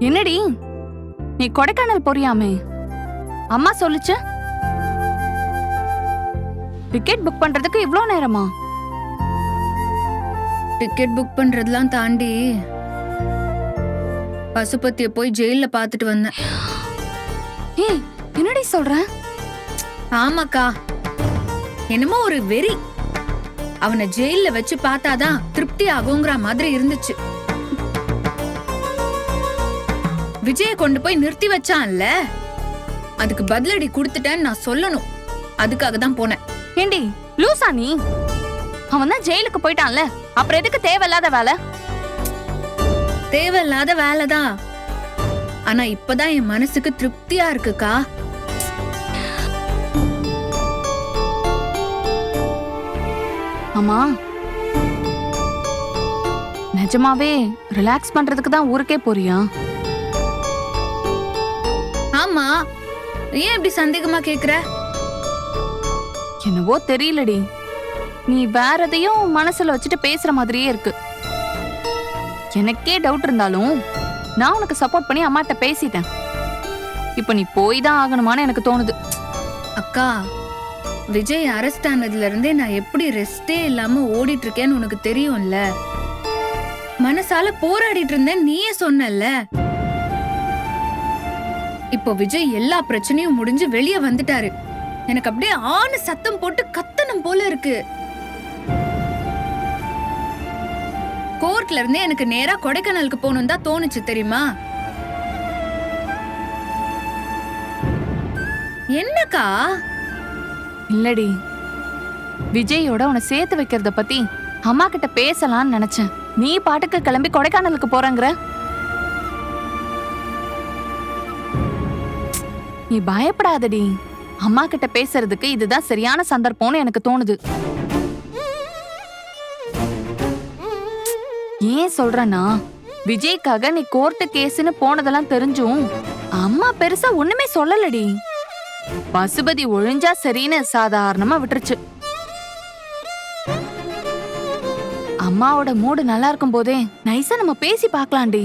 என்னடி நீ கொடைக்கானல் போறியாமே? அம்மா சொல்லுச்சு. டிக்கெட் புக் பண்றதுக்கு இவ்ளோ நேரமா? டிக்கெட் புக் பண்றதெல்லாம் தாண்டி பசுபதியை போய் ஜெயில பாத்துட்டு வந்தேன். ஏய், என்னடி சொல்ற? ஆமாக்கா, என்னமோ ஒரு வெறி. அவனை ஜெயில வச்சு பார்த்தாதான் திருப்தி ஆகுங்கிற மாதிரி இருந்துச்சு. விஜய கொண்டு போய் நிறுத்தி வச்சான்ல, அதுக்கு பதிலடி கொடுத்துட்டேன்னு நான் சொல்லணும். அதுக்காக தான் போனேன். ஏண்டி லூசா நீ? அவன் தான் ஜெயிலுக்கு போயிட்டான்ல, அப்புறம் எதுக்கு தேவையில்லாத வேலை? தேவையில்லாத வேலைதான். ஆனா இப்பதான் என் மனசுக்கு திருப்தியா இருக்குக்கா. அம்மா, நிஜமாவே ரிலாக்ஸ் பண்றதுக்கு தான் ஊருக்கே போறியா? ஆமா, ஏன் இப்படி சந்தேகமா கேக்குற? என்னவோ தெரியலடி, நீ வேற எதையும் மனசுல வச்சுட்டு பேசுற மாதிரியே இருக்கு. எனக்கே டவுட் இருந்தாலும் நான் உனக்கு சப்போர்ட் பண்ணி அம்மாட்ட பேசிட்டேன். இப்ப நீ போய் தான் ஆகணுமான்னு எனக்கு தோணுது. அக்கா, விஜய் அரெஸ்ட் ஆனதுல இருந்தே நான் எப்படி ரெஸ்டே இல்லாம ஓடிட்டு இருக்கேன்னு உனக்கு தெரியும்ல. மனசால போராடிட்டு இருந்தேன், நீயே சொன்னல. இப்போ விஜய் எல்லா பிரச்சனையும் முடிஞ்சு வெளியே வந்துட்டாரு. எனக்கு அப்படியே ஆன சத்தம் போட்டு கத்தணும் போல இருக்கு. கோர்ட்ல இருந்தே எனக்கு நேரா கொடைக்கானலுக்கு போகணும் தான் தோணுச்சு தெரியுமா? என்னக்கா? இல்லடி, விஜயோட உன்னை சேர்த்து வைக்கிறத பத்தி அம்மா கிட்ட பேசலாம்னு நினைச்சேன். நீ பாட்டுக்கு கிளம்பி கொடைக்கானலுக்கு போறங்கிற. நீ பயப்படாதடி, அம்மா கிட்ட பேசுறதுக்கு இதுதான் சரியான சந்தர்ப்பம்னு எனக்கு தோணுது. ஏன் சொல்றேன்னா, விஜய்க்காக நீ கோர்ட்டு கேஸ்னு போனதெல்லாம் தெரிஞ்சும் அம்மா பெருசா ஒண்ணுமே சொல்லலடி. பசுபதி ஒழிஞ்சா சரின்னு சாதாரணமா விட்டுருச்சு. அம்மாவோட மூடு நல்லா இருக்கும் போதே நைஸா நம்ம பேசி பார்க்கலாம்டி.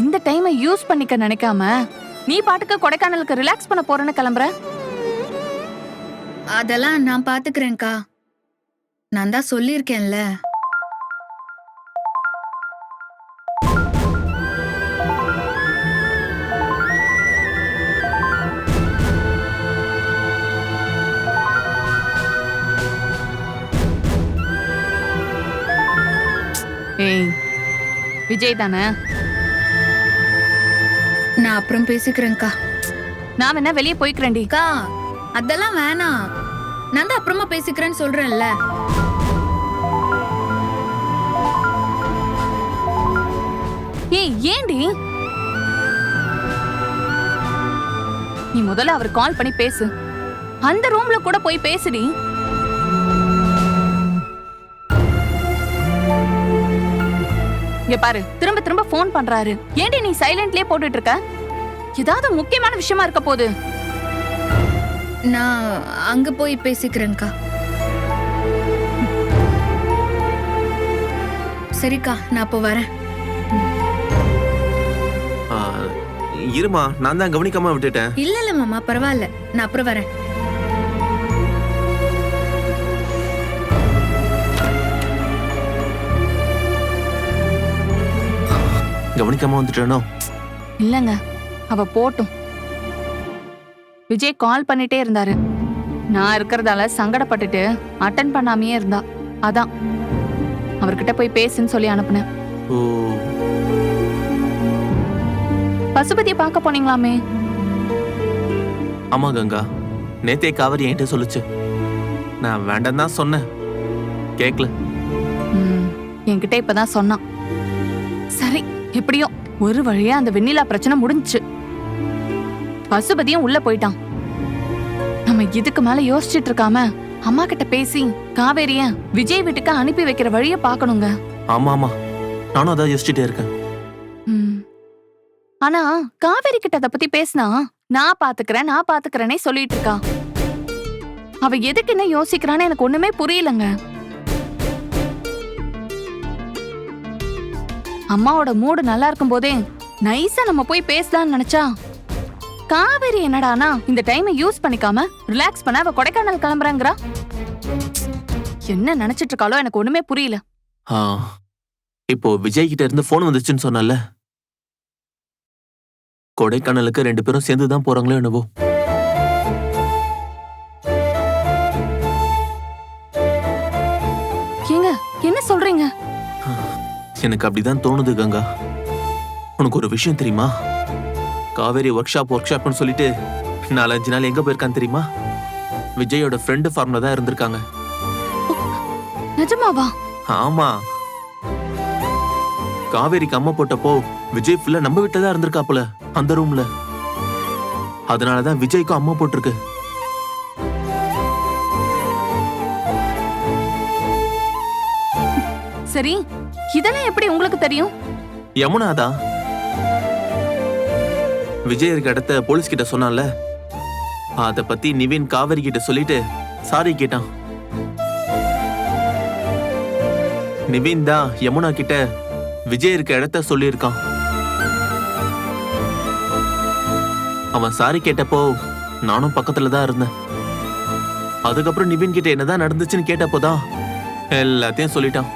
இந்த டைமை யூஸ் பண்ணிக்க நினைக்காம நீ பாட்டுக்கு கொடைக்கானலுக்கு ரிலாக்ஸ் பண்ண போறேன்னு கிளம்புற. அதெல்லாம் நான் பாத்துக்கிறேன்க்கா. நான் தான் சொல்லியிருக்கேன்ல. ஏய், விஜய் தானே? நான் அப்புறம் பேசிக்கிறேன்க்கா. நான் வேணா வெளியே போய்க்கிறேன்டி. அக்கா, அதெல்லாம் வேணாம். நான் தான் அப்புறமா பேசிக்கிறேன்னு சொல்றேன்ல. ஏய், ஏண்டி? நீ முதல்ல அவர் கால் பண்ணி பேசு. அந்த ரூம்ல கூட போய் பேசுடி. இங்க பாரு, திரும்ப திரும்ப போன் பண்றாரு. ஏண்டி நீ சைலண்ட்லயே போட்டுட்டு இருக்க? ஏதாவது முக்கியமான விஷயமா இருக்க போகுது. நான் அங்க போய் பேசிக்கிறேன்க்கா. சரிக்கா, நான் அப்போ வரேன். இருமா, நான் தான் கவனிக்காம விட்டுட்டேன். இல்ல மாமா, பரவாயில்ல. நான் அப்புறம் வரேன். கவனிக்காம வந்துட்டேனோ? இல்லங்க, அவ போட்டும். விஜய் கால் பண்ணிட்டே இருந்தாரு. நான் இருக்கிறதால சங்கடப்பட்டுட்டு அட்டன் பண்ணாமையே இருந்தா. அதான் அவர்கிட்ட போய் பேசுன்னு சொல்லி அனுப்புனேன். ஓ, பசுபதியை பார்க்க போனீங்களாமே? ஆமா கங்கா, நேத்தே காவேரி என்கிட்ட சொல்லுச்சு. நான் வேண்டாம் தான் சொன்னேன், கேக்கல. என்கிட்ட இப்பதான் சொன்னான். சரி, எப்படியோ ஒரு வழியா அந்த வெண்ணிலா பிரச்சனை முடிஞ்சுச்சு. பசுபதியும் உள்ள போயிட்டான். நம்ம இதுக்கு மேல யோசிச்சுட்டு இருக்காம அம்மா கிட்ட பேசி காவேரிய விஜய் வீட்டுக்கு அனுப்பி வைக்கிற வழிய பாக்கணுங்க. ஆமா ஆமா, நானும் அதான் யோசிச்சுட்டே இருக்கேன். ஆனா காவேரி கிட்ட அத பத்தி பேசினா நான் பாத்துக்கிறேனே சொல்லிட்டு இருக்கா. அவ எதுக்கு என்ன யோசிக்கிறான்னு எனக்கு ஒண்ணுமே புரியலங்க. அம்மாவோட மூடு நல்லா இருக்கும் போதே நைஸா நம்ம போய் பேசலாம்னு நினைச்சா காவேரி என்னடானா இந்த டைமை யூஸ் பண்ணிக்காம ரிலாக்ஸ் பண்ண அவ கொடைக்கானல் கிளம்புறாங்கறா. என்ன நினைச்சிட்டு இருக்காளோ எனக்கு ஒண்ணுமே புரியல. ஆ, இப்போ விஜய் கிட்ட இருந்து போன் வந்துச்சுன்னு சொன்னல, கொடைக்கானலுக்கு 2 பேரும் சேர்ந்து தான் போறாங்களோ என்னவோ. ஏங்க என்ன சொல்றீங்க? எனக்கு அப்படிதான் தோணுது கங்கா. உனக்கு ஒரு விஷயம் தெரியுமா? காவேரி ஒர்க் ஷாப்னு சொல்லிட்டு 4-5 நாள் எங்க போயிருக்கான்னு தெரியுமா? விஜயோட ஃப்ரெண்டு ஃபார்ம்ல தான் இருந்திருக்காங்க. நிஜமாவா? ஆமா, காவேரிக்கு அம்மா போட்டப்போ விஜய் ஃபுல்லா நம்ம வீட்டுல தான் இருந்திருக்காப்புல, அந்த ரூம்ல. அதனாலதான் விஜய்க்கும் அம்மா போட்டிருக்கு. சரி, இதெல்லாம் எப்படி உங்களுக்கு தெரியும்? யமுனாதான் விஜய் இருக்க இடத்த போலீஸ் கிட்ட சொன்னான்ல, அத பத்தி நிவின் காவேரி கிட்ட சொல்லிட்டு சாரி கேட்டான். நிவின் தான் யமுனா கிட்ட விஜய் இருக்க இடத்த சொல்லியிருக்கான். அவன் சாரி கேட்டப்போ நானும் பக்கத்துல தான் இருந்தேன். அதுக்கப்புறம் நிவின் கிட்ட என்னதான் நடந்துச்சுன்னு கேட்டப்போதான் எல்லாத்தையும் சொல்லிட்டான்.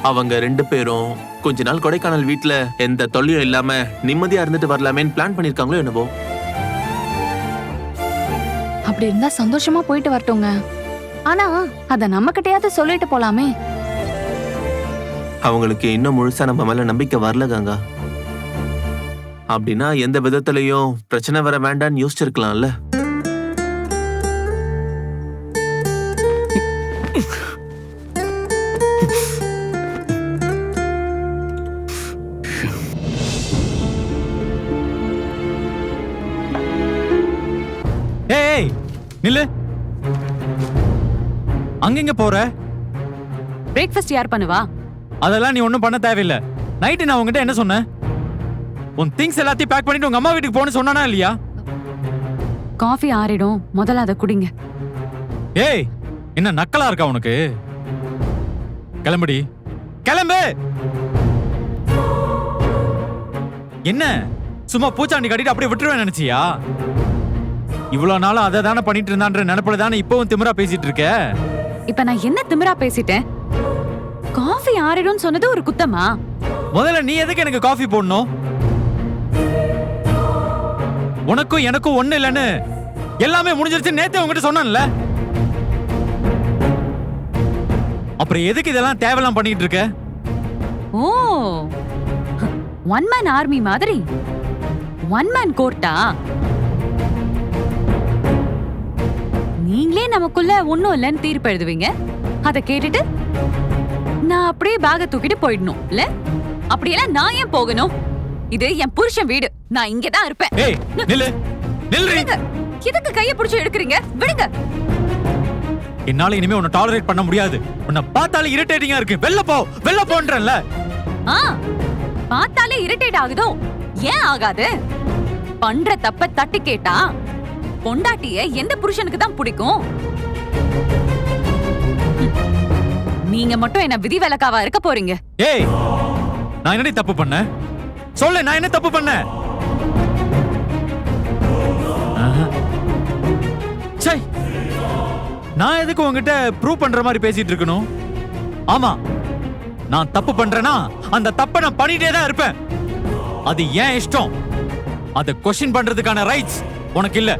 அவங்க 2 பேரும் கொஞ்ச நாள் கொடைக்கானல் வீட்டுல எந்த தொல்லையும் இல்லாம நிம்மதியா இருந்துட்டு வரலாமேன்னு பிளான் பண்ணிருக்காங்களோ என்னவோ. அப்படி இருந்தா சந்தோஷமா போயிட்டு வரட்டுங்க. ஆனா அத நம்ம கிட்டயாவது சொல்லிட்டு போலாமே. அவங்களுக்கு இன்னும் முழுசா நம்ம மேல நம்பிக்கை வரல கங்கா. அப்படின்னா எந்த விதத்திலையும் பிரச்சனை வர வேண்டாம்னு யோசிச்சிருக்கலாம்ல. ஏய் நில்லு, அங்கங்க போற? பிரேக்ஃபாஸ்ட் யார் பண்ணுவா? அதெல்லாம் நீ ஒண்ணும் பண்ண தேவையில்லை. நைட்டு நான் உங்ககிட்ட என்ன சொன்னேன்? உன் திங்ஸ் எல்லாத்தையும் பேக் பண்ணிட்டு உங்க அம்மா வீட்டுக்கு போன்னு சொன்னானா இல்லையா? காஃபி ஆறிடும், முதல்ல அதை குடிங்க. ஏய், என்ன நக்கலா இருக்கா உனக்கு? கிளம்புடி, கிளம்பு. என்ன சும்மா பூச்சாண்டி கட்டிட்டு அப்படியே விட்டுருவேன் நினைச்சியா? இவ்வளவு நாளும் அதை தானே பண்ணிட்டு இருந்தான்ற நினைப்புல தானே இப்பவும் திமிரா பேசிட்டு இருக்க. இப்ப நான் என்ன திமிரா பேசிட்டேன்? காஃபி ஆறிடும் சொன்னது ஒரு குத்தமா? முதல்ல நீ எதுக்கு எனக்கு காஃபி போடணும்? உனக்கும் எனக்கும் ஒண்ணு இல்லைன்னு எல்லாமே முடிஞ்சிருச்சு நேத்தே உங்ககிட்ட சொன்னேன்ல. அப்புறம் எதுக்கு இதெல்லாம் தேவையெல்லாம் பண்ணிட்டு இருக்க? ஓ, ஒன் மேன் ஆர்மி மாதிரி ஒன் மேன் கோர்ட்டா? நீங்களே நமக்குள்ள ஒண்ணும் இல்லைன்னு தீர்ப்பு எழுதுவீங்க. அத கேட்டுட்டு நான் அப்படியே பேக தூக்கிட்டு போயிடணும் இல்ல? அப்படியெல்லாம் நான் ஏன் போகணும்? இது என் புருஷன் வீடு, நான் இங்கதான் இருப்பேன். ஏய் நில்லு, நில்லுடி. எதுக்கு கைய பிடிச்சு எடுக்கிறீங்க? விடுங்க. என்னால இனிமே உன்னை டாலரேட் பண்ண முடியாது. உன்னை பார்த்தாலே இரிட்டேட்டிங்கா இருக்கு. வெளில போன்றேன்ல. பார்த்தாலே இரிட்டேட் ஆகுதோ? ஏன் ஆகாது? பண்ற தப்ப தட்டி கேட்டா பொண்டாட்டிய எந்த புருஷனுக்கு தான் பிடிக்கும்? நீங்க மட்டும் என்ன விதிவிலக்காவா இருக்க போறீங்க? ஏய், நான் என்னடி தப்பு பண்ண? சொல்லு, நான் என்ன தப்பு பண்ண? சை, நான் எதுக்கு உங்ககிட்ட ப்ரூவ் பண்ற மாதிரி பேசிட்டு இருக்கணும்? ஆமா, நான் தப்பு பண்றேனா அந்த தப்பை நான் பண்ணிட்டே தான் இருப்பேன். அது ஏன் இஷ்டம். அதை கொஸ்டின் பண்றதுக்கான ரைட்ஸ் உனக்கு இல்ல.